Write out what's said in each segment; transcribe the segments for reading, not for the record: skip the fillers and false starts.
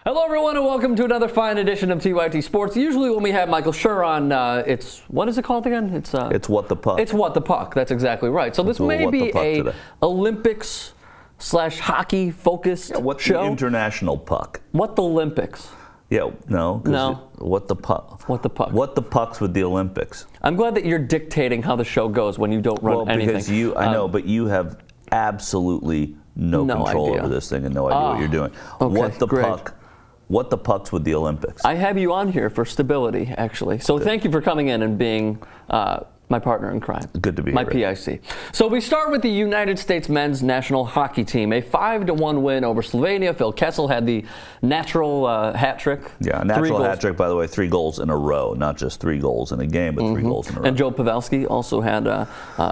Hello everyone and welcome to another fine edition of TYT Sports. Usually when we have Michael Schur on, what is it called again? It's What the Puck. It's What the Puck, that's exactly right. So this may be a Olympics/hockey focused show. What the international puck? What the Olympics? Yeah, no. No. What the puck? What the puck? What the pucks with the Olympics? I'm glad that you're dictating how the show goes when you don't run anything. Because I know, but you have absolutely no control over this thing and no idea what you're doing. Okay, what the puck? What the pucks with the Olympics? I have you on here for stability, actually. So thank you for coming in and being my partner in crime. Good to be here. My PIC. So we start with the United States men's national hockey team. A 5-1 win over Slovenia. Phil Kessel had the natural hat trick. Yeah, natural hat trick, by the way, 3 goals in a row. Not just 3 goals in a game, but 3 goals in a row. And Joe Pavelski also had a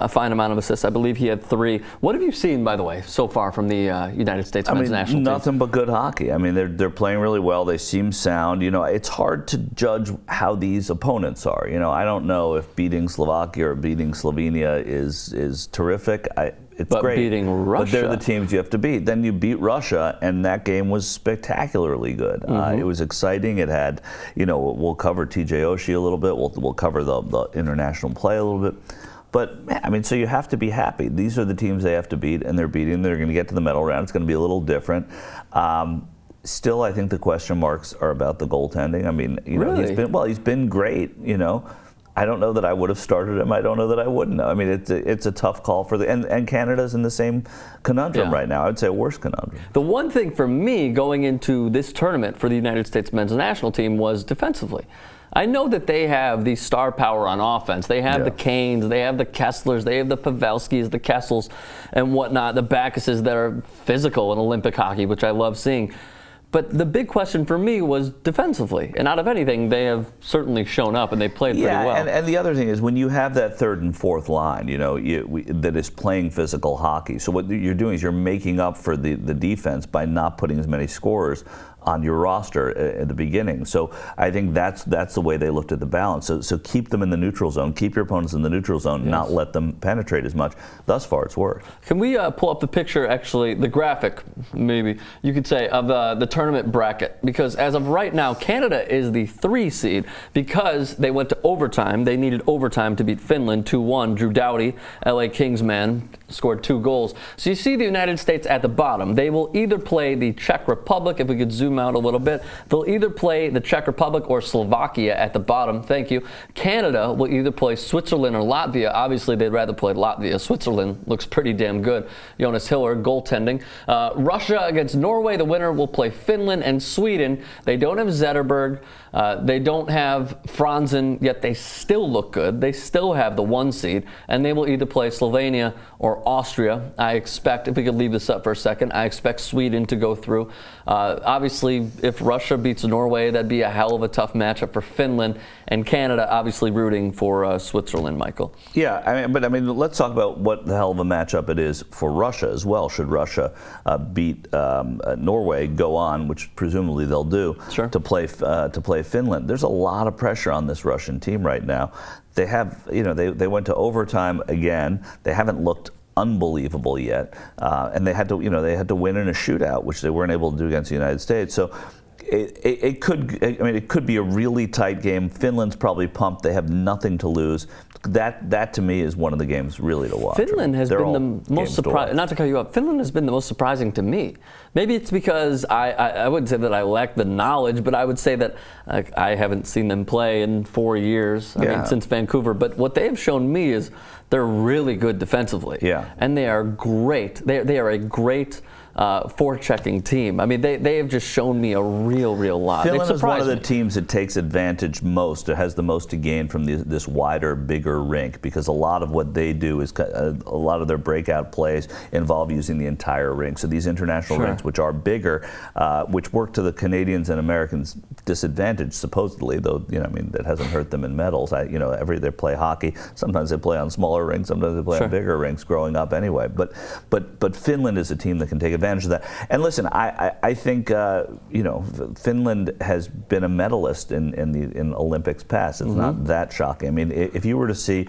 fine amount of assists. I believe he had 3. What have you seen, by the way, so far from the United States men's national team? Nothing but good hockey. I mean, they're playing really well. They seem sound. You know, it's hard to judge how these opponents are. You know, I don't know if beating Slovakia or beating Slovenia is terrific. It's great. Beating Russia. But they're the teams you have to beat. Then you beat Russia, and that game was spectacularly good. It was exciting. It had, you know, we'll cover TJ Oshie a little bit. We'll cover the international play a little bit. But, I mean, so you have to be happy. These are the teams they have to beat, and they're beating. They're going to get to the medal round. It's going to be a little different. Still, I think the question marks are about the goaltending. I mean, you know, he's been great, you know. I don't know that I would have started him. I don't know that I wouldn't. I mean, it's a tough call for and Canada's in the same conundrum right now. I'd say a worse conundrum. The one thing for me going into this tournament for the United States men's national team was defensively. I know that they have the star power on offense. They have the Canes, they have the Kesslers, they have the Pavelskis, the Kessels, and whatnot, the Backuses that are physical in Olympic hockey, which I love seeing. But the big question for me was defensively. And out of anything, they have certainly shown up, and they played pretty well. And the other thing is when you have that 3rd and 4th line, you know, that is playing physical hockey. So what you're doing is you're making up for the defense by not putting as many scorers on your roster at the beginning. So I think that's the way they looked at the balance. So keep them in the neutral zone, keep your opponents in the neutral zone, not let them penetrate as much. Thus far, it's worked. Can we pull up the picture, actually, the graphic, maybe you could say, of the tournament bracket? Because as of right now, Canada is the 3 seed because they went to overtime. They needed overtime to beat Finland 2-1. Drew Doughty, LA Kings man, scored 2 goals. So you see the United States at the bottom. They will either play the Czech Republic, if we could zoom out a little bit. They'll either play the Czech Republic or Slovakia at the bottom. Thank you. Canada will either play Switzerland or Latvia. Obviously, they'd rather play Latvia. Switzerland looks pretty damn good. Jonas Hiller, goaltending. Russia against Norway. The winner will play Finland and Sweden. They don't have Zetterberg. They don't have Franzen, yet they still look good. They still have the 1 seed, and they will either play Slovenia or Austria. I expect, if we could leave this up for a second, I expect Sweden to go through. Obviously, if Russia beats Norway, that'd be a hell of a tough matchup for Finland, and Canada obviously rooting for Switzerland, Michael. Yeah, but let's talk about what the hell of a matchup it is for Russia as well. Should Russia beat Norway, go on, which presumably they'll do, to play Finland. There's a lot of pressure on this Russian team right now. They have, you know, they went to overtime again. They haven't looked unbelievable yet, and they had to, you know, they had to win in a shootout, which they weren't able to do against the United States. So it could be a really tight game. Finland's probably pumped. They have nothing to lose. That to me is one of the games really to watch. Finland has been the most surprising. Not to cut you up, Finland has been the most surprising to me. Maybe it's because I wouldn't say that I lack the knowledge, but I would say that I haven't seen them play in 4 years. I mean, since Vancouver. But what they have shown me is they're really good defensively. Yeah. And they are great. They are a great forechecking team. I mean, they have just shown me a real lot. Finland is one of the teams that takes advantage most, it has the most to gain from this wider, bigger rink, because a lot of what they do is a lot of their breakout plays involve using the entire rink. So these international rinks, which are bigger, which work to the Canadians and Americans' disadvantage, supposedly, though, you know, I mean, that hasn't hurt them in medals. You know, they play hockey. Sometimes they play on smaller rinks. Sometimes they play on bigger rinks growing up anyway. But Finland is a team that can take advantage of that. And listen, I think you know, Finland has been a medalist in Olympics past. It's not that shocking. I mean, if you were to see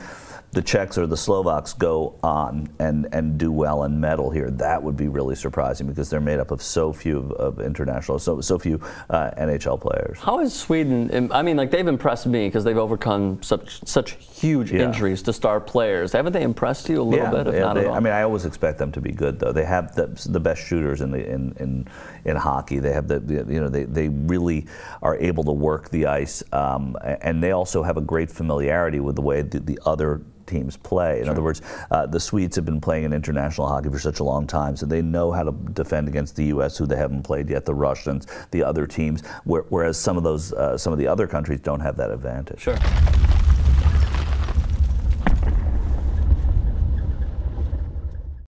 the Czechs or the Slovaks go on and do well and medal here, that would be really surprising because they're made up of so few of international, so few NHL players. How is Sweden? I mean, like, they've impressed me because they've overcome such huge injuries to star players. Haven't they impressed you a little bit? If not at all? I mean, I always expect them to be good, though. They have the best shooters in hockey. They have they really are able to work the ice, and they also have a great familiarity with the way the other teams play. In other words, the Swedes have been playing in international hockey for such a long time, so they know how to defend against the U.S., who they haven't played yet, the Russians, the other teams, whereas some of the other countries don't have that advantage. Sure.